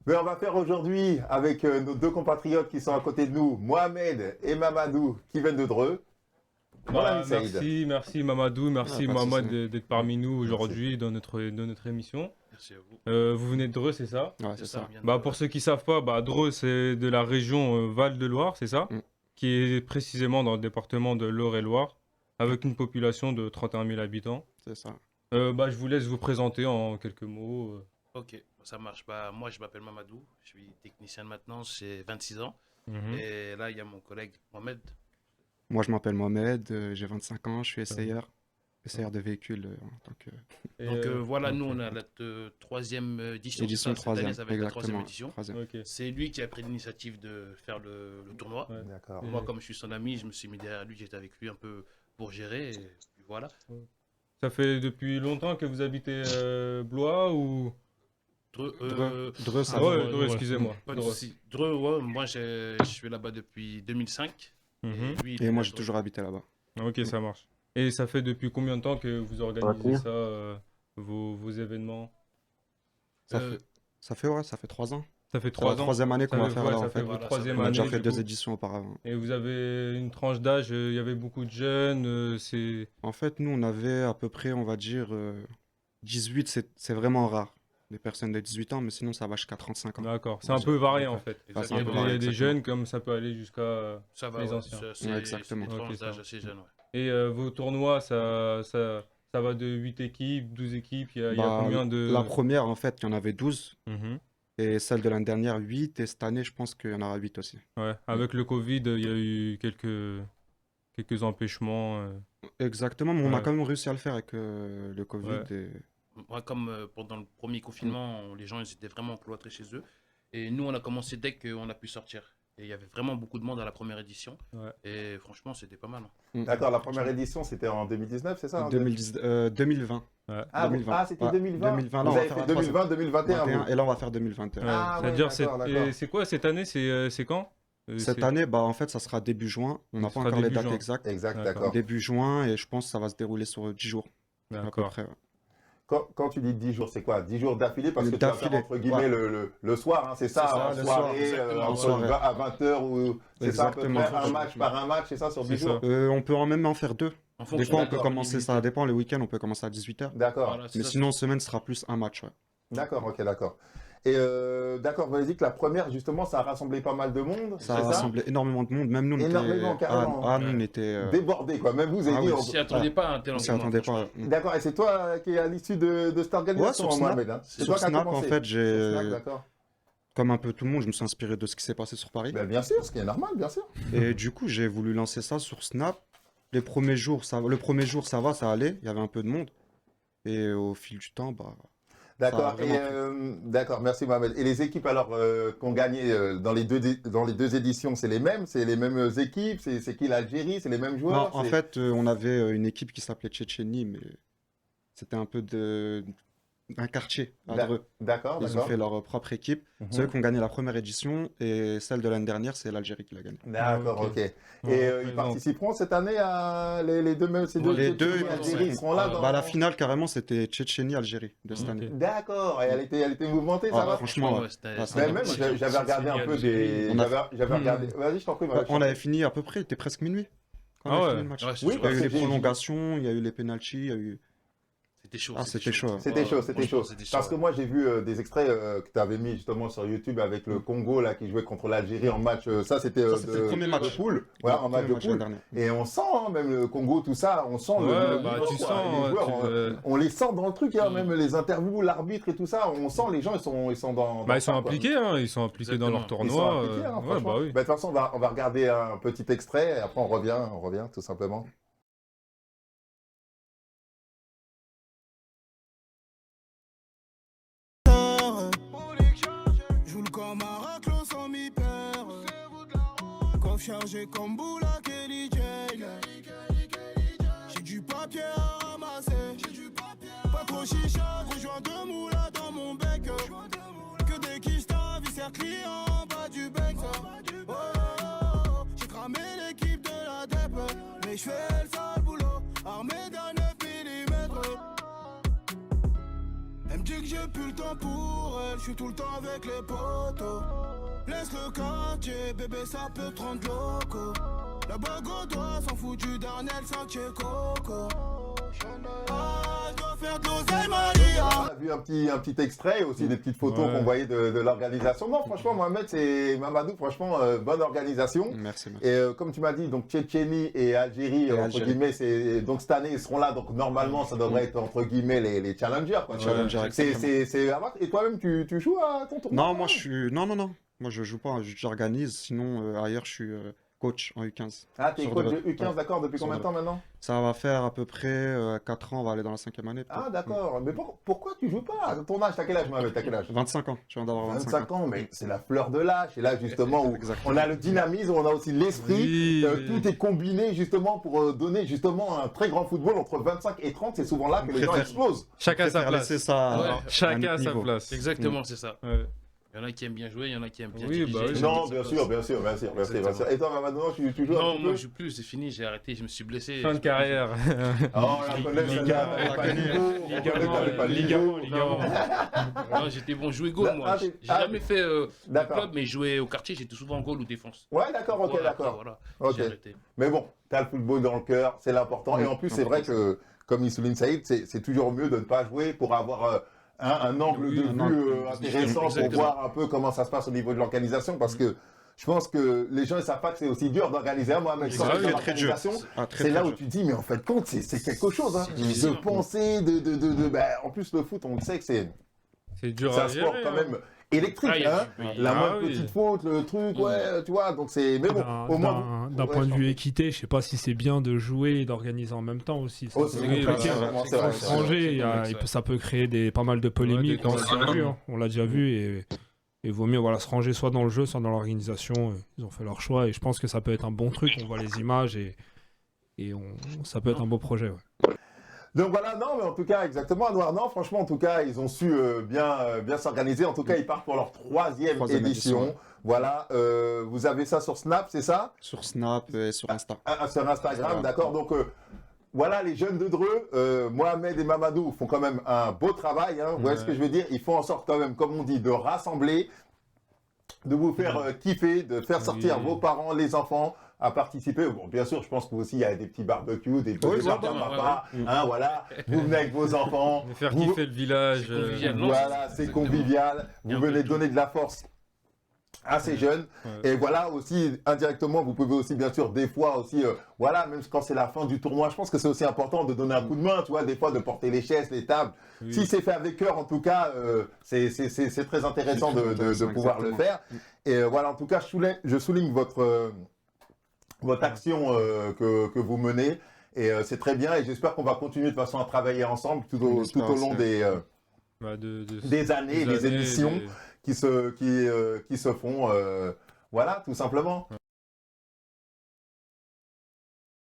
Mais on va faire aujourd'hui avec nos deux compatriotes qui sont à côté de nous, Mohamed et Mamadou, qui viennent de Dreux. Mon ami Saïd. Merci Mamadou, merci pas de Mohamed souci. d'être parmi nous aujourd'hui dans notre émission. Merci à vous. Vous venez de Dreux, c'est ça? Ouais, c'est ça. bien Pour ceux qui savent pas, Dreux c'est de la région Val-de-Loire, c'est ça? Mm. Qui est précisément dans le département de l'Eure-et-Loire, avec une population de 31 000 habitants. C'est ça. Je vous laisse vous présenter en quelques mots. Ok, ça marche. Moi, je m'appelle Mamadou, je suis technicien de maintenance, j'ai 26 ans. Mhm. Et là, il y a mon collègue Mohamed. Moi, je m'appelle Mohamed, j'ai 25 ans, je suis essayeur de véhicules en tant que... Et, Donc voilà, nous, ok. on a la troisième édition. Édition Cette année, 3e, ça va être la troisième exactement. édition. 3e. Ok. C'est lui qui a pris l'initiative de faire le tournoi. Ouais. D'accord. Moi, comme je suis son ami, je me suis mis derrière lui, j'étais avec lui un peu pour gérer. Et puis voilà. Ça fait depuis longtemps que vous habitez Blois ou... Dreux, ça Ah va. ouais, Dreux, excusez-moi. Pas de Dreux. souci. Dreux, ouais, moi, je suis là-bas depuis 2005. Mhm. lui, il Et est moi, à j'ai Dreux. toujours habité là-bas. Ok, ça marche. Et ça fait depuis combien de temps que vous organisez ça, vos événements? Ça fait 3 ans. Ça fait C'est la 3 ans. troisième année qu'on va fait- faire ouais, là, ça en fait fait. votre Voilà, troisième On a année. déjà fait du 2 coup. éditions auparavant. Et vous avez une tranche d'âge, il y avait beaucoup de jeunes, c'est... En fait, nous, on avait à peu près, on va dire, 18, c'est vraiment rare. Des personnes de 18 ans, mais sinon, ça va jusqu'à 35 ans. D'accord, c'est un peu varié en fait. Ah, c'est Il y un a, peu il y a varié, des exactement. jeunes comme ça peut aller jusqu'à... Ça va, les ouais, anciens. c'est exactement. des tranches Ok, ça d'âge va. assez jeunes, ouais. Et vos tournois, ça va de 8 équipes, 12 équipes, il y a Bah, combien de... La première, en fait, il y en avait 12. Mhm. Et celle de l'année dernière, 8. Et cette année, je pense qu'il y en aura 8 aussi. Ouais, avec le Covid, il y a eu quelques empêchements. Exactement, mais on a Ouais. quand même réussi à le faire avec le Covid. Ouais. Et... Moi, comme pendant le premier confinement, les gens ils étaient vraiment cloîtrés chez eux. Et nous, on a commencé dès qu'on a pu sortir. Et il y avait vraiment beaucoup de monde à la première édition. Ouais. Et franchement, c'était pas mal. Hein. D'accord, la première édition, c'était en 2019, c'est ça? 2020. Ouais. Ah, 2020. c'était Ouais, 2020. 2020, là, Vous on va avez faire fait la 2020, 2021. 21, vous. et là, on va faire 2021. Ouais, Ah, c'est-à-dire, ouais, d'accord, et d'accord. c'est quoi cette année? C'est quand? Cette C'est- année, en fait, ça sera début juin. On n'a Ça pas sera encore les début dates juin. exactes. Exact, D'accord. d'accord. Début juin, et je pense que ça va se dérouler sur 10 jours. À peu D'accord. près, ouais. Quand tu dis 10 jours, c'est quoi? 10 jours d'affilée? Parce que tu vas faire, D'affilée, entre guillemets, ouais. le soir, hein, c'est ça? C'est ça, En le soirée, soir, exactement, entre en soirée. à 20h, ou c'est ça à peu Exactement. près, un match par un match, c'est ça, sur 10 C'est ça. jours? On peut même en faire 2. En Des fonction fois, on de peut la commencer, ça disponibilité. dépend. Les week-ends, on peut commencer à 18h. D'accord, Voilà, c'est Mais ça, sinon, en semaine, ce sera plus un match. Ouais. d'accord, ok, d'accord. Et d'accord, vous avez dit que la première, justement, ça a rassemblé pas mal de monde, Ça a c'est ça? rassemblé énormément de monde. Même nous, on était... Énormément, carrément. Ah, nous, on était... Débordé, quoi. Même vous avez Ah dit... oui, On s'y attendait pas à un tel on s'y engouement, attendait franchement. pas. D'accord, et c'est toi qui est à l'issue de cette organisation, Ouais, sur Snap. Mohamed, hein? C'est Sur toi qui as Snap, en commencé. fait, Sur Snap, j'ai... d'accord. Comme un peu tout le monde, je me suis inspiré de ce qui s'est passé sur Paris. Ben, bien sûr, ce qui est normal, bien sûr. Et du coup, j'ai voulu lancer ça sur Snap. Le premier jour, ça va, ça allait. Il y avait un peu de monde. Et au fil du temps, D'accord, Ça a vraiment d'accord, merci Mohamed. Et les équipes alors qu'on gagné dans les deux éditions, c'est les mêmes équipes, c'est qui l'Algérie, c'est les mêmes non, joueurs? en fait, on avait une équipe qui s'appelait Tchétchénie, mais c'était un peu un quartier à Dreux. D'accord, Ils ont d'accord. fait leur propre équipe. Mhm. C'est eux qui ont gagné la première édition et celle de l'année dernière, c'est l'Algérie qui l'a gagnée. D'accord, Ah, ok. ok. Et Ouais, ils non. participeront cette année à les deux mêmes, ces deux Les équipes deux, ils Algérie, ils seront là dans... La finale, carrément, c'était Tchétchénie-Algérie de cette Ok. année. D'accord, et elle était mouvementée, ça Ah, va? franchement, ouais, c'était- ouais, c'était Mais ouais. même, incroyable. j'avais regardé un peu des... On a- J'avais regardé... Vas-y, je t'en prie. Marie, On avait fini à peu près, il était presque minuit. Quand on Ah a ouais. fini le match. Ouais, c'est Oui, sûr. Il y a eu parce les que j'ai- prolongations, il y a eu les pénaltys, il y a eu... C'était chaud. Ah, c'était chaud. C'était chaud, c'était chaud. Franchement, c'était Parce chaud. que moi, j'ai vu des extraits que tu avais mis justement sur YouTube avec le Congo là, qui jouait contre l'Algérie en match. Ça, c'était Ça, c'était le premier match. de poule. Ouais, en match de l'année poule. dernière. Et on sent, hein, même le Congo, tout ça, on sent Ouais, le bah, niveau, tu quoi. sens, Les joueurs, on les sent dans le truc, hein, Mm. même les interviews, l'arbitre et tout ça, on sent les gens, ils sont dans. Bah, ils sont ça, quoi. impliqués, hein, ils sont impliqués dans leur Exactement. Ils sont tournoi. impliqués, hein, Ouais, franchement. bah oui. Bah, de toute façon, on va regarder un petit extrait et après on revient tout simplement. Joue le comme un raclon sans mi-père. Coffre chargé comme Boula Kelly J. J'ai du papier à ramasser. Pas trop chicha, rejoins deux moulas dans mon bec. Que des quiches viscère client en bas du bec. Oh, j'ai cramé l'équipe de la DEP. Mais je fais le sale boulot, armé d'un 9 mm. Elle me dit que j'ai j'ai plus le temps pour elle, je suis tout le temps avec les potos. Laisse le quartier, bébé, ça peut te rendre loco. La bague au doigt, s'en fout du dernier Sanchez Coco. Ah, je dois faire de l'oseille, Maria. On a vu un petit extrait, aussi des petites photos Ouais. qu'on voyait de l'organisation. Non, franchement, Mohamed, c'est Mamadou, franchement, bonne organisation. Merci. Et comme tu m'as dit, donc Tchétchénie et Algérie, Et entre Algérie. guillemets, donc cette année, ils seront là. Donc normalement, ça devrait être entre guillemets les challengers. Quoi. Challenger, exactement. C'est à voir. Et toi-même, tu joues à ton tournoi? Non, moi je suis. Non. Moi je joue pas, j'organise. Sinon, ailleurs, je suis coach en U15. Ah, t'es Sur coach de- de U15, ouais. d'accord, depuis Sur combien de de- temps maintenant? Ça va faire à peu près 4 ans, on va aller dans la 5e année. peut-être. Ah, d'accord. Mais pourquoi tu joues pas? Ton âge, t'as quel âge, Mohamed? T'as quel âge? 25 ans, je viens d'avoir 25 ans, mais c'est la fleur de l'âge. Et là, justement, où Exactement. on a le dynamisme, on a aussi l'esprit. Oui, oui. Tout est combiné, justement, pour donner, justement, un très grand football entre 25 et 30. C'est souvent là que les gens préfère- explosent. Chacun sa Préfère place. laisser ça Ouais. à Chacun un à sa niveau. place. Exactement, c'est ça. Ouais. Il y en a qui aiment bien jouer, il y en a qui aiment bien Oui, diriger. bah oui. chacun Non, sa bien place. sûr, bien sûr, bien sûr, bien sûr, bien sûr. Et toi, maintenant, tu joues un Non, petit moi peu? je joue plus, c'est fini, j'ai arrêté, je me suis blessé. Fin de carrière. Oh, on la connaît, celle-là, t'avais pas le niveau. On connaît, t'avais pas le niveau. Non, j'étais bon, jouer goal moi. Ah, J'ai ah, jamais fait de D'accord. club, mais jouer au quartier, j'étais souvent goal ou défense. Ouais, d'accord, ok, Voilà, d'accord. Voilà, Ok. j'ai arrêté. Mais bon, t'as le football dans le cœur, c'est l'important. Et en plus, c'est vrai que, comme il souligne Saïd, c'est toujours mieux de ne pas jouer pour avoir un angle Oui, de un vue angle intéressant pour exactement. voir un peu comment ça se passe au niveau de l'organisation. Parce que je pense que les gens ne savent pas que c'est aussi dur d'organiser un Mohamed. Quand Exactement. tu fais Très dur. l'organisation, Ah, très, c'est très là où dur. tu te dis, mais en fait, compte, c'est quelque chose. Hein. C'est difficile. De penser, en plus, le foot, on le sait que c'est C'est dur un à sport gérer. quand hein. même électrique. Ah, il y a Hein. du- oui. La Ah moindre oui. petite faute, le truc, ouais, tu vois. Donc c'est. Mais bon, au moins. D'un Ouais, point de je vue t'en équité, je sais pas si c'est bien de jouer et d'organiser en même temps aussi. Ça, Oh, c'est c'est Oui, compliqué, bah, vraiment, c'est c'est vrai. vrai, c'est vrai. étranger, c'est complexe, ça peut créer pas mal de polémiques, des on l'a vu, hein. On l'a déjà vu, et il vaut mieux se ranger soit dans le jeu, soit dans l'organisation. Ils ont fait leur choix, et je pense que ça peut être un bon truc. On voit les images, ça peut être un beau projet. Ouais. Donc voilà, non, mais en tout cas, exactement, à Noir, non, franchement, en tout cas, ils ont su bien s'organiser. En tout cas, ils partent pour leur troisième édition. édition. Voilà, vous avez ça sur Snap, c'est ça? Sur Snap et sur Insta. Sur Instagram, d'accord. Donc voilà, les jeunes de Dreux, Mohamed et Mamadou font quand même un beau travail. Hein, vous voyez ce que je veux dire? Ils font en sorte quand même, comme on dit, de rassembler, de vous faire kiffer, de faire sortir Oui. vos parents, les enfants à participer. Bon, bien sûr, je pense que vous aussi, il y a des petits barbecues, des Oui, petits ça barbecues, va, papa, hein, voilà. Vous venez avec vos enfants. De faire Vous- kiffer le village. C'est convivial. Non, Voilà, c'est exactement. convivial. Il y a Vous un peu venez de donner de la force à ces jeunes. Ouais. Et voilà aussi, indirectement, vous pouvez aussi, bien sûr, des fois aussi, voilà, même quand c'est la fin du tournoi, je pense que c'est aussi important de donner un coup de main, tu vois, des fois de porter les chaises, les tables. Oui. Si c'est fait avec cœur, en tout cas, c'est très intéressant C'est très de intéressant, pouvoir le faire. Et voilà, en tout cas, je souligne votre action que vous menez. Et c'est très bien. Et j'espère qu'on va continuer de façon à travailler ensemble tout On au espère long aussi. des des années, les émissions qui se font. Voilà, tout simplement.